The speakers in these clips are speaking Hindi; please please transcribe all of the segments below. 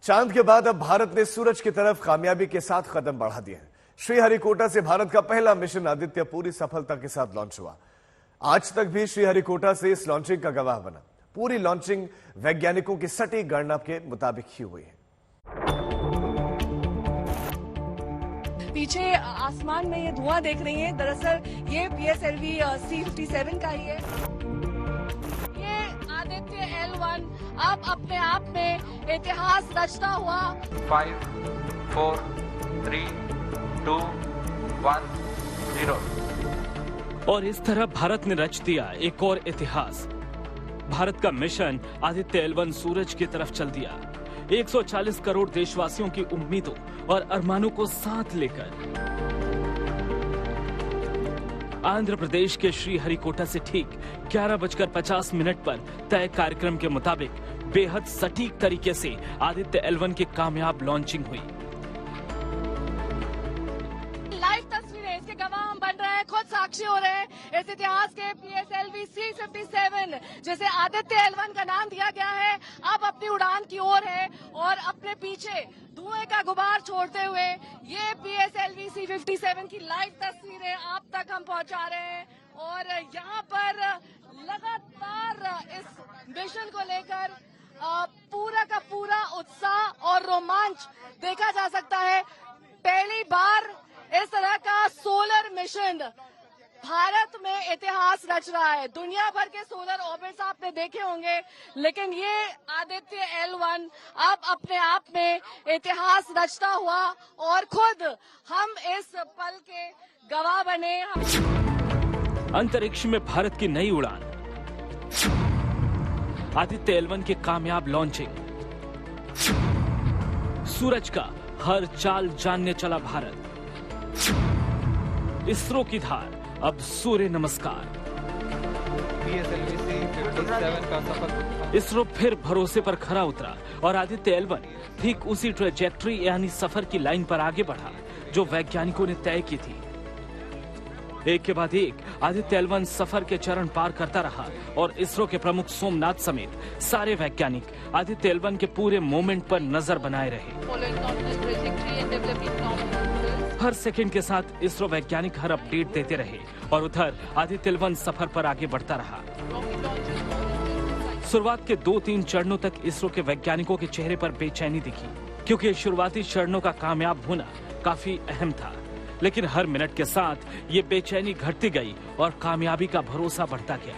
चांद के बाद अब भारत ने सूरज की तरफ कामयाबी के साथ कदम बढ़ा दिए हैं। श्रीहरिकोटा से भारत का पहला मिशन आदित्य पूरी सफलता के साथ लॉन्च हुआ। आज तक भी श्रीहरिकोटा से इस लॉन्चिंग का गवाह बना। पूरी लॉन्चिंग वैज्ञानिकों की सटीक गणना के मुताबिक ही हुई है। पीछे आसमान में ये धुआं देख रही हैं, दरअसल ये PSLV C-57 का ही है। ये आदित्य L1 अब अपने आप में इतिहास रचता हुआ 5, 4, 3, 2, 1, 0। और इस तरह भारत ने रच दिया एक और इतिहास। भारत का मिशन आदित्य L1 सूरज की तरफ चल दिया। 140 करोड़ देशवासियों की उम्मीदों और अरमानों को साथ लेकर आंध्र प्रदेश के श्रीहरिकोटा से ठीक 11:50 पर तय कार्यक्रम के मुताबिक बेहद सटीक तरीके से आदित्य L1 की कामयाब लॉन्चिंग हुई। लाइव तस्वीरें, इसके गवाह हम बन रहे हैं, खुद साक्षी हो रहे हैं इस इतिहास के। PSLV C-57 जिसे आदित्य L1 का नाम दिया गया है, अब अपनी उड़ान की ओर है और अपने पीछे धुएं का गुबार छोड़ते हुए ये PSLV C-57 की लाइव तस्वीरें आप तक हम पहुंचा रहे हैं। और यहाँ पर लगातार इस मिशन को लेकर पूरा का पूरा उत्साह और रोमांच देखा जा सकता है। पहली बार इस तरह का सोलर मिशन भारत में इतिहास रच रहा है। दुनिया भर के सोलर ऑर्बिट्स आपने देखे होंगे, लेकिन ये आदित्य L1 अब अपने आप में इतिहास रचता हुआ और खुद हम इस पल के गवाह बने। अंतरिक्ष में भारत की नई उड़ान, आदित्य L1 की कामयाब लॉन्चिंग, सूरज का हर चाल जानने चला भारत, इसरो की धार अब सूर्य नमस्कार। PSLV C-57 का सफल इसरो फिर भरोसे पर खरा उतरा और आदित्य L1 ठीक उसी ट्रेजेक्ट्री यानी सफर की लाइन पर आगे बढ़ा जो वैज्ञानिकों ने तय की थी। एक के बाद एक आदित्य L1 सफर के चरण पार करता रहा और इसरो के प्रमुख सोमनाथ समेत सारे वैज्ञानिक आदित्य L1 के पूरे मोमेंट पर नजर बनाए रहे। हर सेकंड के साथ इसरो वैज्ञानिक हर अपडेट देते रहे और उधर आदित्य L1 सफर पर आगे बढ़ता रहा। शुरुआत के 2-3 चरणों तक इसरो के वैज्ञानिकों के चेहरे पर बेचैनी दिखी, क्योंकि शुरुआती चरणों का कामयाब होना काफी अहम था। लेकिन हर मिनट के साथ ये बेचैनी घटती गई और कामयाबी का भरोसा बढ़ता गया।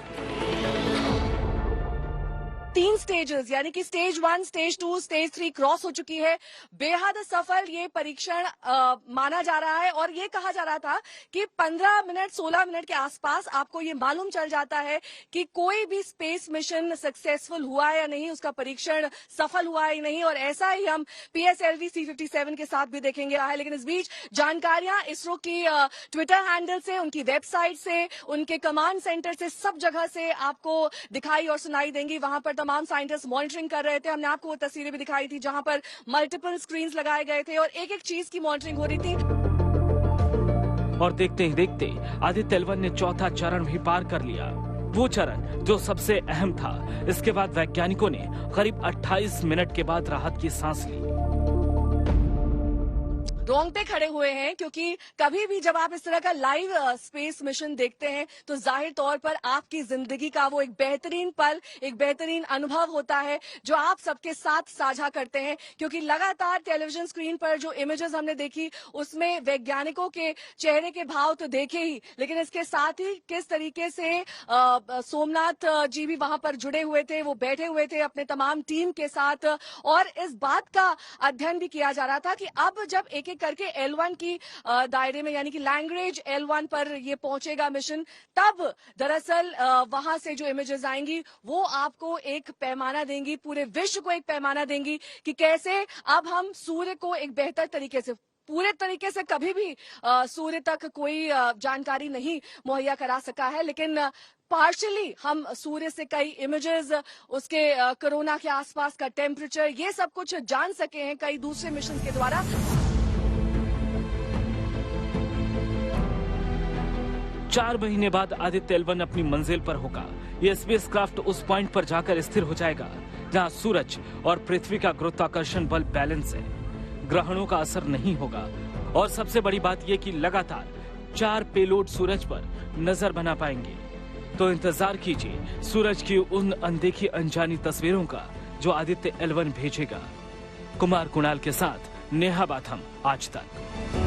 3 स्टेजेस यानी कि स्टेज 1, स्टेज 2, स्टेज 3 क्रॉस हो चुकी है। बेहद सफल ये परीक्षण माना जा रहा है और ये कहा जा रहा था कि 15 मिनट 16 मिनट के आसपास आपको ये मालूम चल जाता है कि कोई भी स्पेस मिशन सक्सेसफुल हुआ है या नहीं, उसका परीक्षण सफल हुआ है या नहीं। और ऐसा ही हम PSLV C-57 के साथ भी देखेंगे। लेकिन इस बीच जानकारियां इसरो की ट्विटर हैंडल से, उनकी वेबसाइट से, उनके कमांड सेंटर से, सब जगह से आपको दिखाई और सुनाई देंगी। वहां पर तमाम साइंटिस्ट मॉनिटरिंग कर रहे थे। हमने आपको वो तस्वीरें भी दिखाई थी जहां पर मल्टीपल स्क्रीन्स लगाए गए थे और एक एक चीज की मॉनिटरिंग हो रही थी। और देखते ही देखते आदित्य L1 ने चौथा चरण भी पार कर लिया, वो चरण जो सबसे अहम था। इसके बाद वैज्ञानिकों ने करीब 28 मिनट के बाद राहत की सांस ली। रोंगटे खड़े हुए हैं, क्योंकि कभी भी जब आप इस तरह का लाइव स्पेस मिशन देखते हैं तो जाहिर तौर पर आपकी जिंदगी का वो एक बेहतरीन पल, एक बेहतरीन अनुभव होता है जो आप सबके साथ साझा करते हैं। क्योंकि लगातार टेलीविजन स्क्रीन पर जो इमेजेस हमने देखी उसमें वैज्ञानिकों के चेहरे के भाव तो देखे ही, लेकिन इसके साथ ही किस तरीके से सोमनाथ जी भी वहां पर जुड़े हुए थे, वो बैठे हुए थे अपने तमाम टीम के साथ। और इस बात का अध्ययन भी किया जा रहा था कि अब जब एक एक करके L1 की दायरे में यानी कि लैंग्वेज L1 पर ये पहुंचेगा मिशन, तब दरअसल वहां से जो इमेजेस आएंगी वो आपको एक पैमाना देंगी, पूरे विश्व को एक पैमाना देंगी कि कैसे अब हम सूर्य को एक बेहतर तरीके से, पूरे तरीके से कभी भी सूर्य तक कोई जानकारी नहीं मुहैया करा सका है, लेकिन पार्शियली हम सूर्य से कई इमेजेस, उसके कोरोना के आसपास का टेम्परेचर, ये सब कुछ जान सके हैं कई दूसरे मिशन के द्वारा। 4 महीने बाद आदित्य L1 अपनी मंजिल पर होगा। ये स्पेसक्राफ्ट उस पॉइंट पर जाकर स्थिर हो जाएगा जहां सूरज और पृथ्वी का गुरुत्वाकर्षण बल बैलेंस है, ग्रहणों का असर नहीं होगा और सबसे बड़ी बात यह कि लगातार 4 पेलोड सूरज पर नजर बना पाएंगे। तो इंतजार कीजिए सूरज की उन अनदेखी अनजानी तस्वीरों का जो आदित्य L1 भेजेगा। कुमार कुणाल के साथ नेहा बाथम, आज तक।